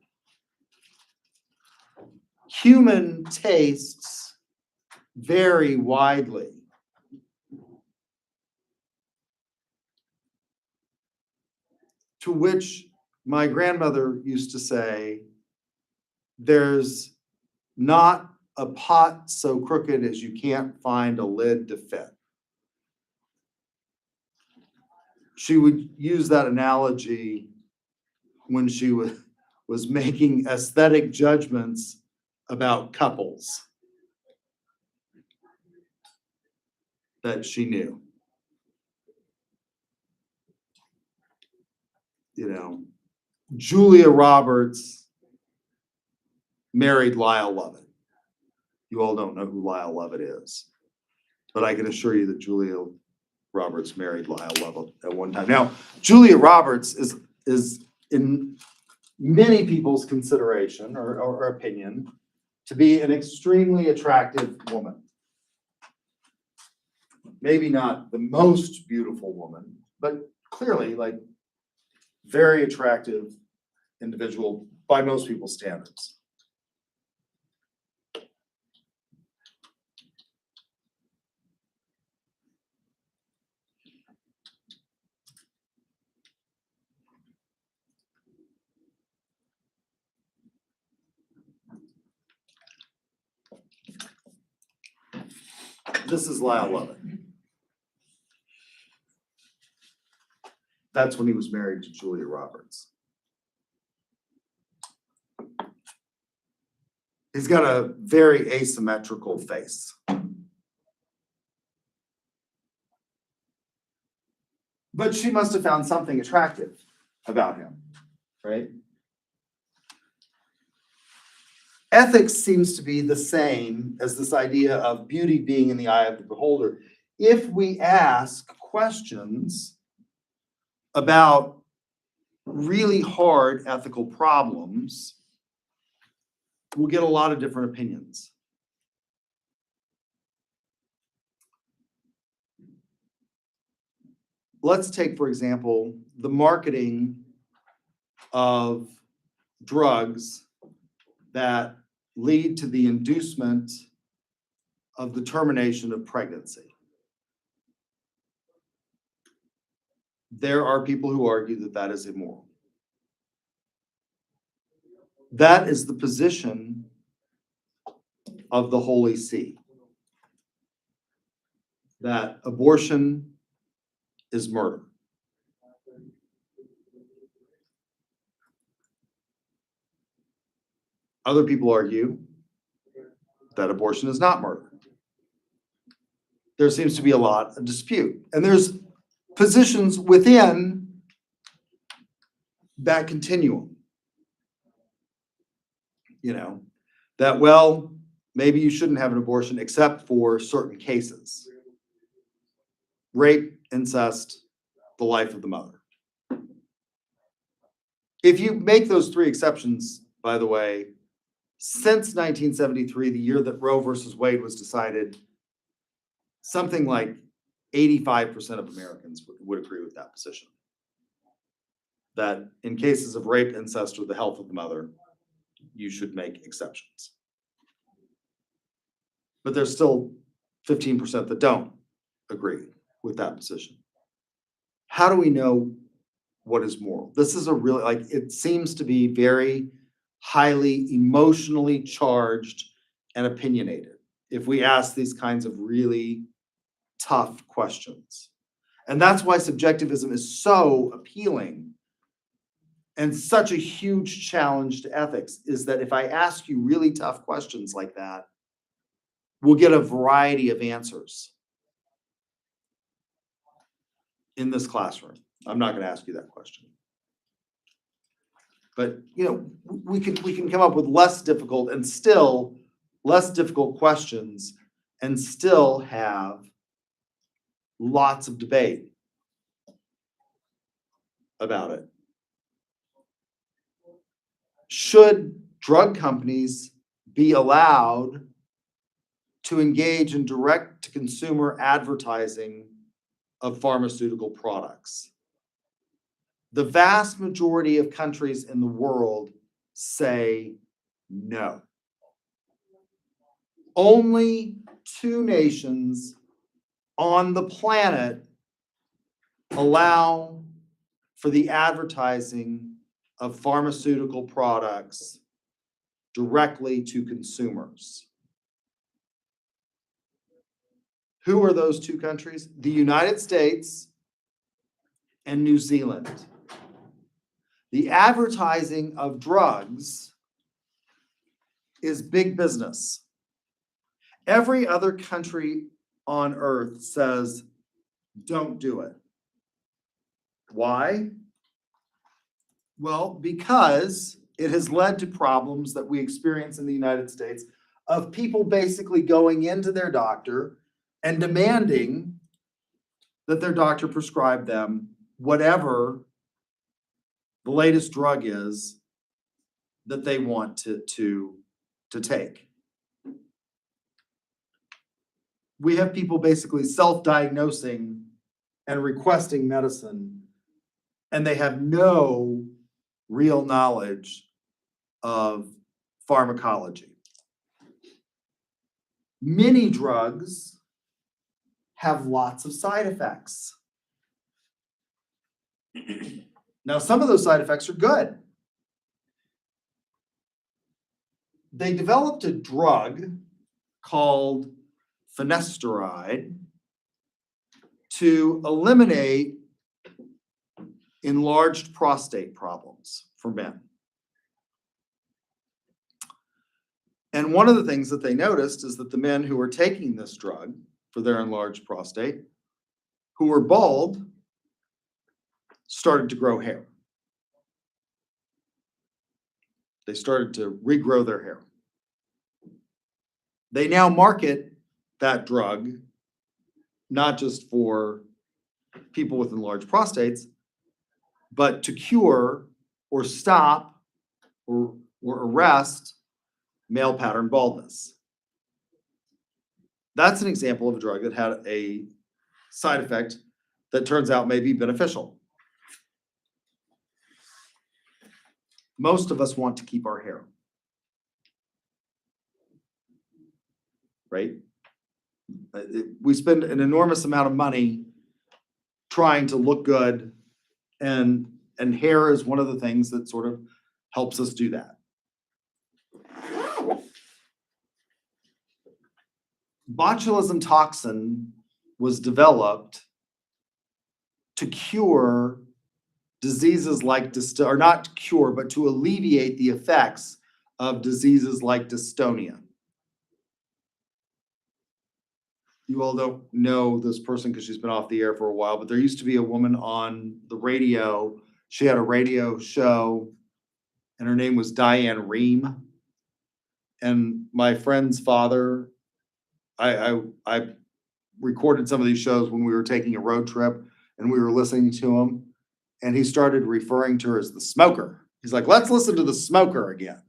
Human tastes vary widely. To which my grandmother used to say, there's not a pot so crooked as you can't find a lid to fit. She would use that analogy when she was making aesthetic judgments about couples that she knew. Julia Roberts married Lyle Lovett. You all don't know who Lyle Lovett is, but I can assure you that Julia Roberts married Lyle Lovett at one time. Now, Julia Roberts is in many people's consideration or opinion to be an extremely attractive woman. Maybe not the most beautiful woman, but clearly like very attractive individual by most people's standards. This is Lyle Lovett. That's when he was married to Julia Roberts. He's got a very asymmetrical face. But she must have found something attractive about him, right? Ethics seems to be the same as this idea of beauty being in the eye of the beholder. If we ask questions about really hard ethical problems, we'll get a lot of different opinions. Let's take, for example, the marketing of drugs that lead to the inducement of the termination of pregnancy. There are people who argue that that is immoral. That is the position of the Holy See, that abortion is murder. Other people argue that abortion is not murder. There seems to be a lot of dispute, and there's positions within that continuum. You know, that, well, maybe you shouldn't have an abortion except for certain cases. Rape, incest, the life of the mother. If you make those three exceptions, by the way, since 1973, the year that Roe versus Wade was decided, something like 85% of Americans would agree with that position. That in cases of rape, incest, or the health of the mother, you should make exceptions. But there's still 15% that don't agree with that position. How do we know what is moral? This is a really, like, it seems to be very highly emotionally charged and opinionated if we ask these kinds of really tough questions. And that's why subjectivism is so appealing and such a huge challenge to ethics, is that if I ask you really tough questions like that, we'll get a variety of answers in this classroom. I'm not going to ask you that question. But, you know, we can come up with less difficult questions and still have lots of debate about it. Should drug companies be allowed to engage in direct-to-consumer advertising of pharmaceutical products? The vast majority of countries in the world say no. Only 2 nations on the planet allow for the advertising of pharmaceutical products directly to consumers. Who are those 2 countries? The United States and New Zealand. The advertising of drugs is big business. Every other country on earth says, don't do it. Why? Well, because it has led to problems that we experience in the United States of people basically going into their doctor and demanding that their doctor prescribe them whatever the latest drug is that they want to take. We have people basically self-diagnosing and requesting medicine, and they have no real knowledge of pharmacology. Many drugs have lots of side effects. Now, some of those side effects are good. They developed a drug called finasteride to eliminate enlarged prostate problems for men. And one of the things that they noticed is that the men who were taking this drug for their enlarged prostate, who were bald, started to grow hair. They started to regrow their hair. They now market that drug not just for people with enlarged prostates, but to cure or stop or arrest male pattern baldness. That's an example of a drug that had a side effect that turns out may be beneficial. Most of us want to keep our hair. Right? We spend an enormous amount of money trying to look good, and hair is one of the things that sort of helps us do that. Botulism toxin was developed to cure diseases like or not cure, but to alleviate the effects of diseases like dystonia. You all don't know this person because she's been off the air for a while, but there used to be a woman on the radio. She had a radio show, and her name was Diane Rehm. And my friend's father, I recorded some of these shows when we were taking a road trip and we were listening to him, and he started referring to her as the smoker. He's like, let's listen to the smoker again.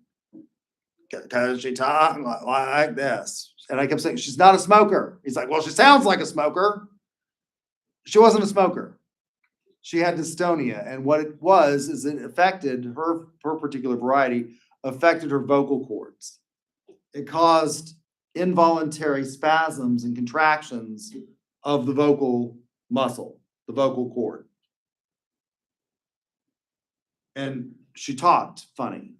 Because she talks like this. And I kept saying, she's not a smoker. He's like, well, she sounds like a smoker. She wasn't a smoker. She had dystonia. And what it was is it affected her particular variety, affected her vocal cords. It caused involuntary spasms and contractions of the vocal muscle, the vocal cord. And she talked funny.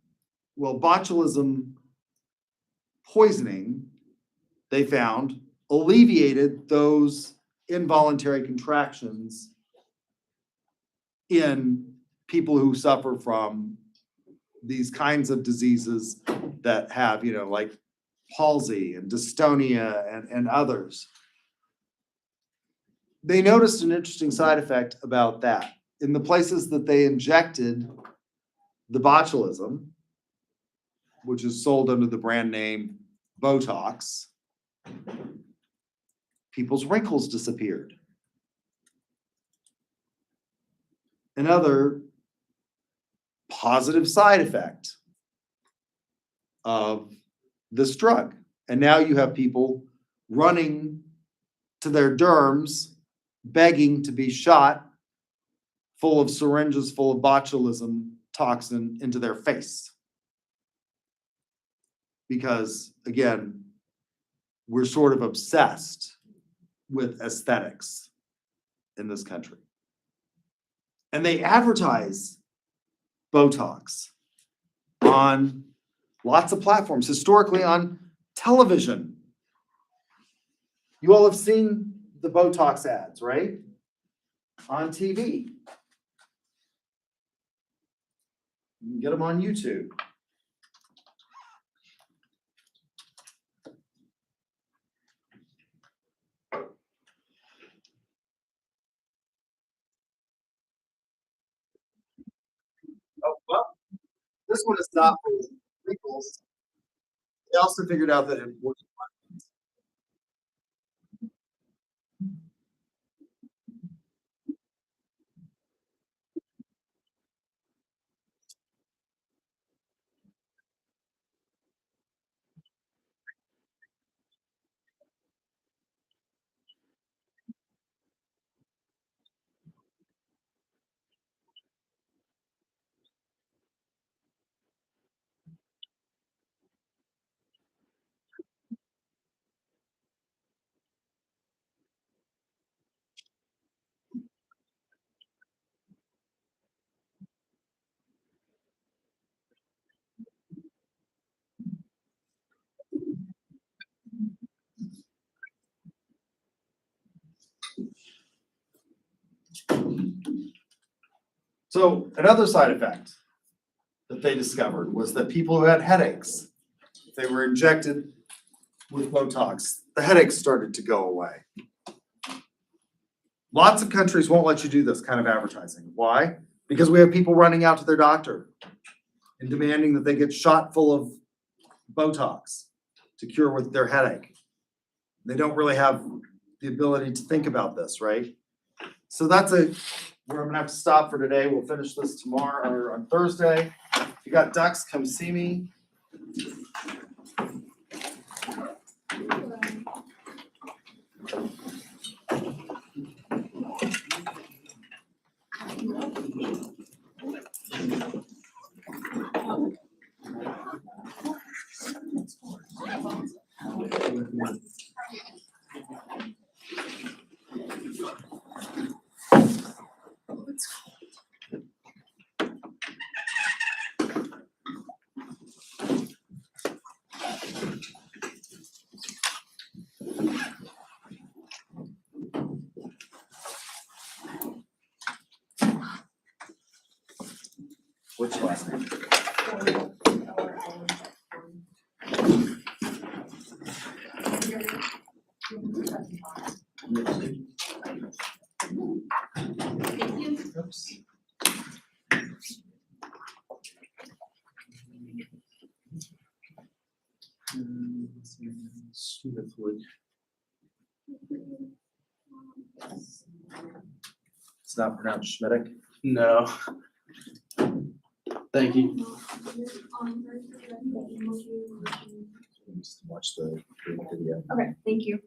Well, botulism poisoning, they found, alleviated those involuntary contractions in people who suffer from these kinds of diseases that have, like palsy and dystonia and others. They noticed an interesting side effect about that. In the places that they injected the botulism, which is sold under the brand name Botox, people's wrinkles disappeared. Another positive side effect of this drug. And now you have people running to their derms, begging to be shot full of syringes full of botulism toxin into their face. Because, again, we're sort of obsessed with aesthetics in this country. And they advertise Botox on lots of platforms, historically on television. You all have seen the Botox ads, right? On TV. You can get them on YouTube. Oh, well, this one is not for wrinkles. They also figured out that it works. So another side effect that they discovered was that people who had headaches, if they were injected with Botox, the headaches started to go away. Lots of countries won't let you do this kind of advertising. Why? Because we have people running out to their doctor and demanding that they get shot full of Botox to cure with their headache. They don't really have the ability to think about this, right? So that's where I'm gonna have to stop for today. We'll finish this tomorrow or on Thursday. If you got ducks, come see me. Which last name? Oops. Smithwood. It's not pronounced Schmidtick. No. Thank you. Just watch the video. Okay, thank you.